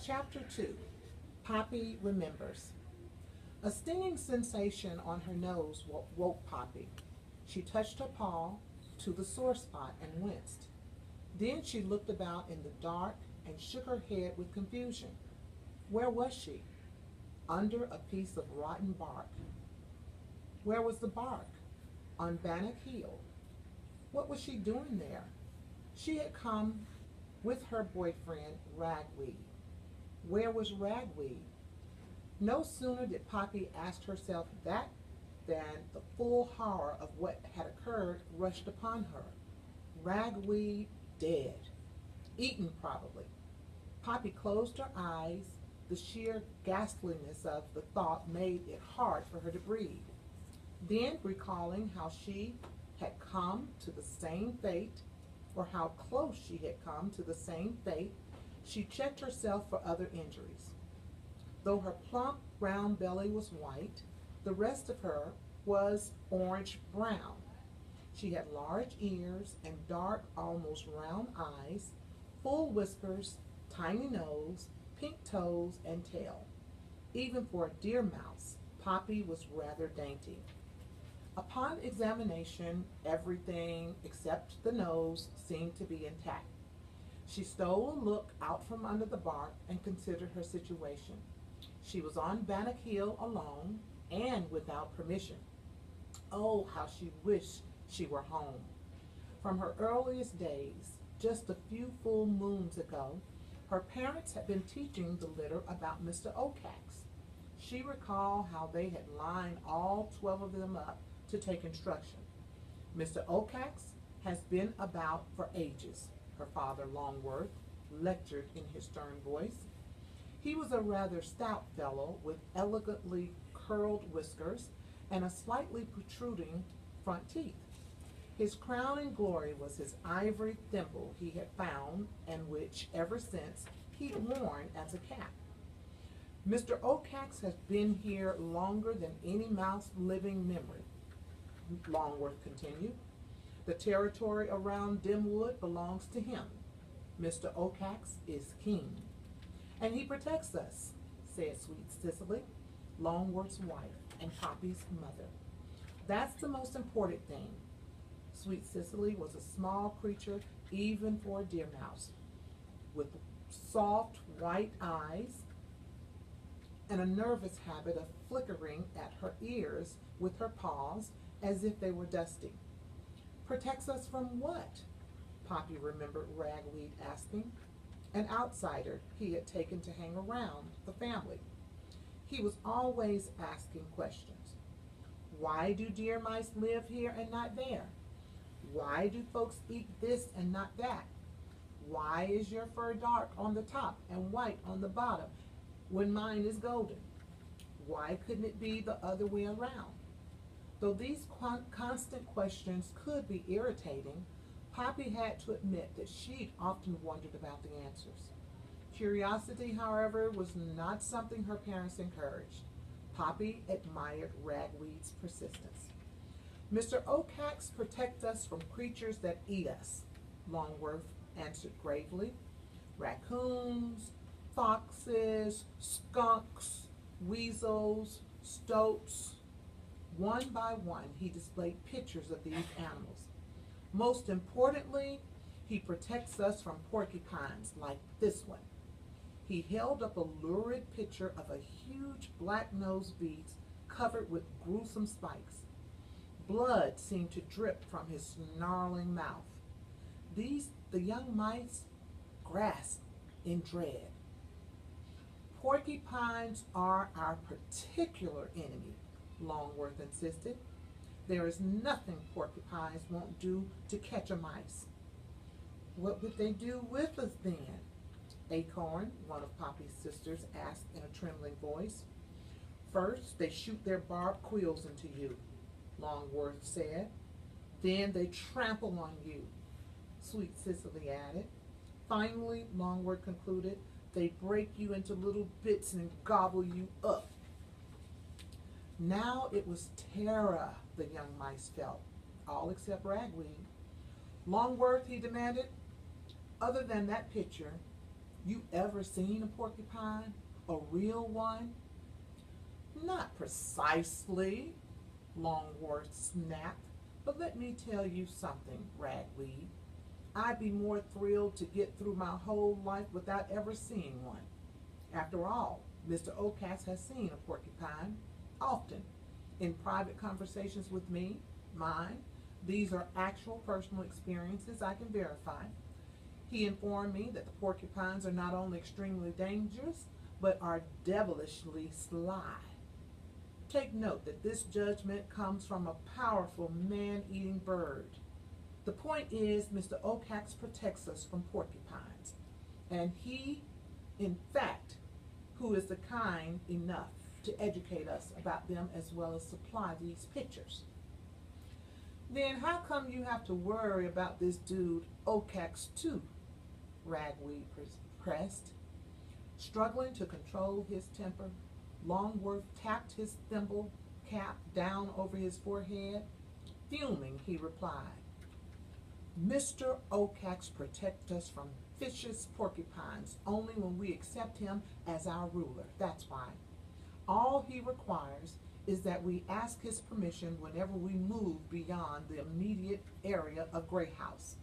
Chapter 2. Poppy Remembers. A stinging sensation on her nose woke Poppy. She touched her paw to the sore spot and winced. Then she looked about in the dark and shook her head with confusion. Where was she? Under a piece of rotten bark. Where was the bark? On Bannock Hill. What was she doing there? She had come with her boyfriend, Ragweed. Where was Ragweed? No sooner did Poppy ask herself that than the full horror of what had occurred rushed upon her. Ragweed dead. Eaten, probably. Poppy closed her eyes. The sheer ghastliness of the thought made it hard for her to breathe. Then, recalling how she had come to the same fate, or how close she had come to the same fate, she checked herself for other injuries. Though her plump, round belly was white, the rest of her was orange-brown. She had large ears and dark, almost round eyes, full whiskers, tiny nose, pink toes, and tail. Even for a deer mouse, Poppy was rather dainty. Upon examination, everything except the nose seemed to be intact. She stole a look out from under the bark and considered her situation. She was on Bannock Hill alone and without permission. Oh, how she wished she were home. From her earliest days, just a few full moons ago, her parents had been teaching the litter about Mr. Ocax. She recalled how they had lined all 12 of them up to take instruction. Mr. Ocax has been about for ages, her father Longworth lectured in his stern voice. He was a rather stout fellow with elegantly curled whiskers and a slightly protruding front teeth. His crowning glory was his ivory thimble he had found and which, ever since, he'd worn as a cap. Mr. Ocax has been here longer than any mouse living memory, Longworth continued. The territory around Dimwood belongs to him. Mr. Ocax is king. And he protects us, said Sweet Cicely, Longworth's wife and Poppy's mother. That's the most important thing. Sweet Cicely was a small creature even for a deer mouse, with soft white eyes and a nervous habit of flickering at her ears with her paws as if they were dusty. Protects us from what? Poppy remembered Ragweed asking. An outsider he had taken to hang around the family. He was always asking questions. Why do deer mice live here and not there? Why do folks eat this and not that? Why is your fur dark on the top and white on the bottom when mine is golden? Why couldn't it be the other way around? Though these constant questions could be irritating, Poppy had to admit that she'd often wondered about the answers. Curiosity, however, was not something her parents encouraged. Poppy admired Ragweed's persistence. Mr. Ocax protects us from creatures that eat us, Longworth answered gravely. Raccoons, foxes, skunks, weasels, stoats. One by one, he displayed pictures of these animals. Most importantly, he protects us from porcupines like this one. He held up a lurid picture of a huge black-nosed beast covered with gruesome spikes. Blood seemed to drip from his snarling mouth. The young mice grasped in dread. Porcupines are our particular enemy, Longworth insisted. There is nothing porcupines won't do to catch a mice. What would they do with us then? Acorn, one of Poppy's sisters, asked in a trembling voice. First, they shoot their barbed quills into you, Longworth said. Then they trample on you, Sweet Cicely added. Finally, Longworth concluded, they break you into little bits and gobble you up. Now it was terror the young mice felt, all except Ragweed. Longworth, he demanded, other than that picture, You ever seen a porcupine? A real one? Not precisely, Longworth snapped, but let me tell you something, Ragweed. I'd be more thrilled to get through my whole life without ever seeing one. After all, Mr. Ocax has seen a porcupine, often, in private conversations with me, mine. These are actual personal experiences I can verify. He informed me that the porcupines are not only extremely dangerous, but are devilishly sly. Take note that this judgment comes from a powerful man-eating bird. The point is, Mr. Ocax protects us from porcupines, and he, in fact, who is the kind enough to educate us about them as well as supply these pictures. Then how come you have to worry about this dude Ocax too? Ragweed pressed. Struggling to control his temper, Longworth tapped his thimble cap down over his forehead. Fuming, he replied, Mr. Ocax protects us from vicious porcupines only when we accept him as our ruler. That's why. All he requires is that we ask his permission whenever we move beyond the immediate area of Grey House.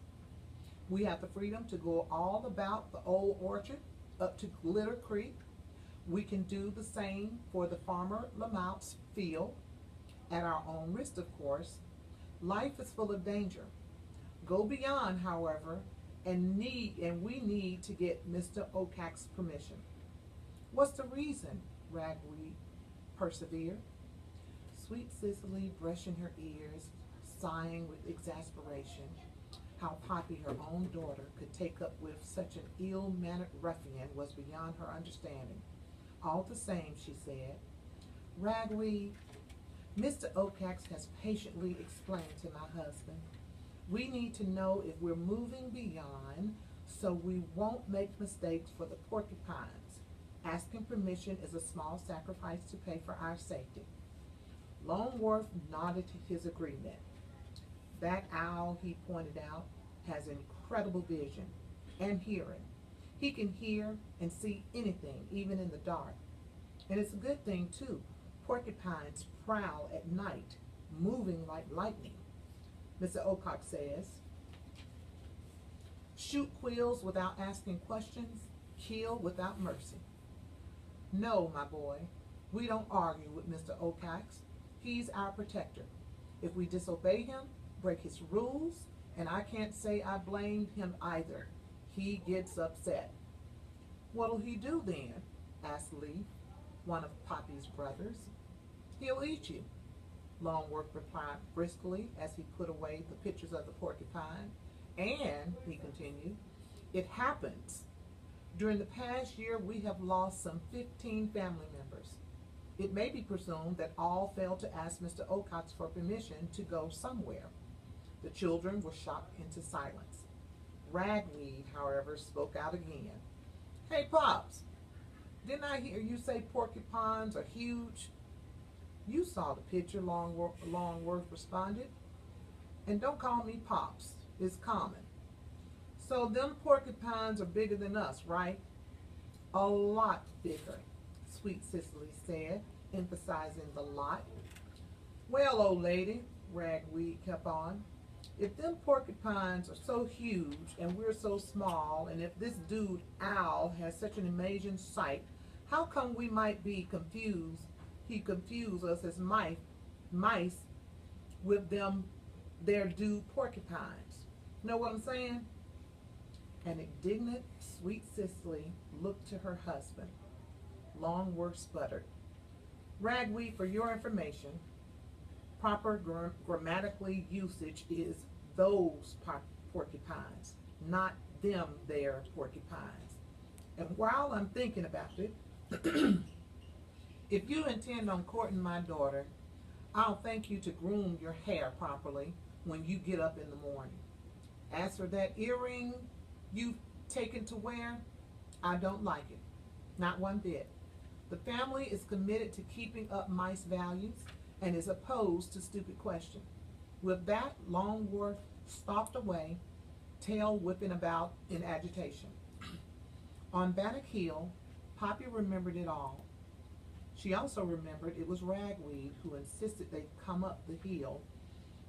We have the freedom to go all about the old orchard up to Glitter Creek. We can do the same for the Farmer Lamont's field, at our own risk, of course. Life is full of danger. Go beyond, however, and we need to get Mr. Ocax's permission. What's the reason? Ragweed persevered. Sweet Cicely, brushing her ears, sighing with exasperation. How Poppy, her own daughter, could take up with such an ill-mannered ruffian was beyond her understanding. All the same, she said, Ragweed, Mr. Ocax has patiently explained to my husband, we need to know if we're moving beyond so we won't make mistakes for the porcupines. Asking permission is a small sacrifice to pay for our safety. Longworth nodded his agreement. That owl, he pointed out, has incredible vision and hearing. He can hear and see anything, even in the dark. And it's a good thing, too. Porcupines prowl at night, moving like lightning. Mr. Ocax says, shoot quills without asking questions, kill without mercy. No, my boy, we don't argue with Mr. Ocax. He's our protector. If we disobey him, break his rules, and I can't say I blamed him either. He gets upset. What'll he do then? Asked Leaf, one of Poppy's brothers. He'll eat you, Longworth replied briskly as he put away the pictures of the porcupine. And, he continued, it happens. During the past year, we have lost some 15 family members. It may be presumed that all failed to ask Mr. Ocax for permission to go somewhere. The children were shocked into silence. Ragweed, however, spoke out again. Hey, Pops, didn't I hear you say porcupines are huge? You saw the picture, Longworth responded. And don't call me Pops, it's common. So them porcupines are bigger than us, right? A lot bigger, Sweet Cicely said, emphasizing the lot. Well, old lady, Ragweed kept on, if them porcupines are so huge and we're so small, and if this dude Owl has such an amazing sight, how come we might be confused? He confused us as mice with them, their dude porcupines. Know what I'm saying? An indignant, Sweet Cicely looked to her husband. Longworth sputtered. Ragweed, for your information, proper grammatically usage is those porcupines, not them there porcupines. And while I'm thinking about it, if you intend on courting my daughter, I'll thank you to groom your hair properly when you get up in the morning. As for that earring you've taken to wear, I don't like it, not one bit. The family is committed to keeping up mice values and is opposed to stupid questions. With that, Longworth stalked away, tail whipping about in agitation. On Bannock Hill, Poppy remembered it all. She also remembered it was Ragweed who insisted they come up the hill,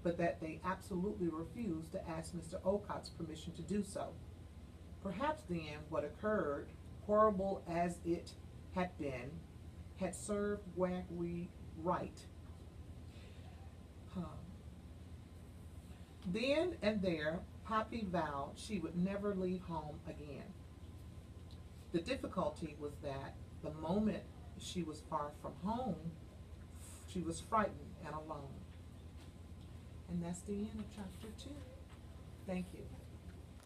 but that they absolutely refused to ask Mr. Olcott's permission to do so. Perhaps then what occurred, horrible as it had been, had served Ragweed right. Then and there, Poppy vowed she would never leave home again. The difficulty was that the moment she was far from home, she was frightened and alone. And that's the end of chapter 2. Thank you.